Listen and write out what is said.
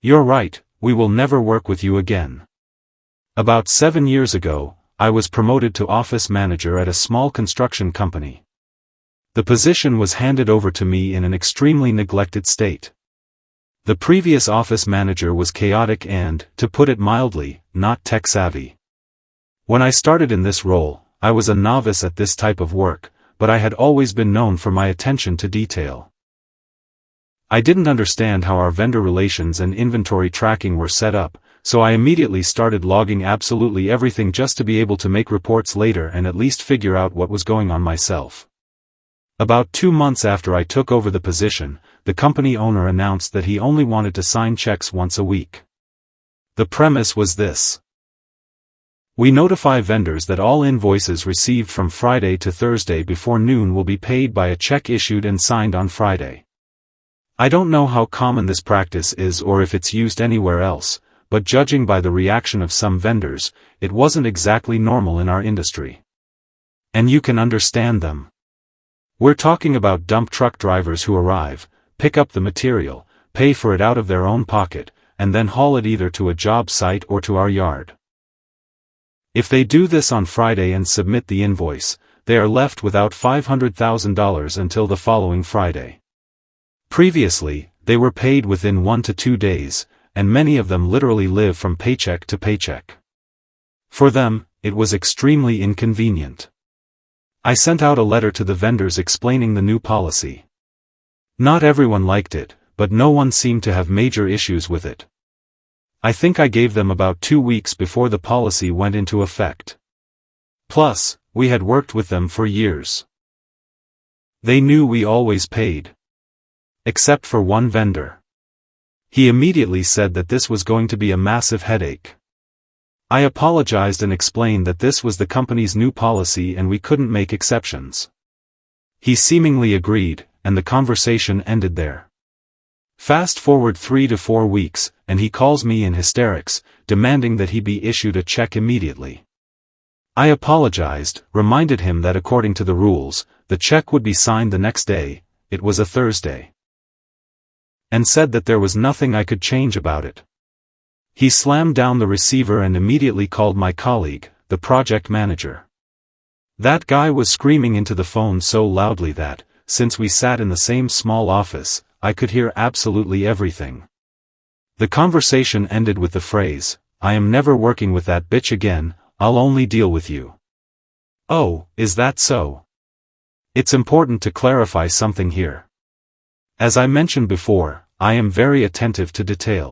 You're right, we will never work with you again. About 7 years ago, I was promoted to office manager at a small construction company. The position was handed over to me in an extremely neglected state. The previous office manager was chaotic and, to put it mildly, not tech-savvy. When I started in this role, I was a novice at this type of work, but I had always been known for my attention to detail. I didn't understand how our vendor relations and inventory tracking were set up, so I immediately started logging absolutely everything just to be able to make reports later and at least figure out what was going on myself. About 2 months after I took over the position, the company owner announced that he only wanted to sign checks once a week. The premise was this. We notify vendors that all invoices received from Friday to Thursday before noon will be paid by a check issued and signed on Friday. I don't know how common this practice is or if it's used anywhere else, but judging by the reaction of some vendors, it wasn't exactly normal in our industry. And you can understand them. We're talking about dump truck drivers who arrive, pick up the material, pay for it out of their own pocket, and then haul it either to a job site or to our yard. If they do this on Friday and submit the invoice, they are left without $500,000 until the following Friday. Previously, they were paid within 1 to 2 days, and many of them literally live from paycheck to paycheck. For them, it was extremely inconvenient. I sent out a letter to the vendors explaining the new policy. Not everyone liked it, but no one seemed to have major issues with it. I think I gave them about 2 weeks before the policy went into effect. Plus, we had worked with them for years. They knew we always paid. Except for one vendor. He immediately said that this was going to be a massive headache. I apologized and explained that this was the company's new policy and we couldn't make exceptions. He seemingly agreed, and the conversation ended there. Fast forward 3 to 4 weeks, and he calls me in hysterics, demanding that he be issued a check immediately. I apologized, reminded him that according to the rules, the check would be signed the next day, it was a Thursday. And said that there was nothing I could change about it. He slammed down the receiver and immediately called my colleague, the project manager. That guy was screaming into the phone so loudly that, since we sat in the same small office, I could hear absolutely everything. The conversation ended with the phrase, "I am never working with that bitch again, I'll only deal with you." Oh, is that so? It's important to clarify something here. As I mentioned before, I am very attentive to detail.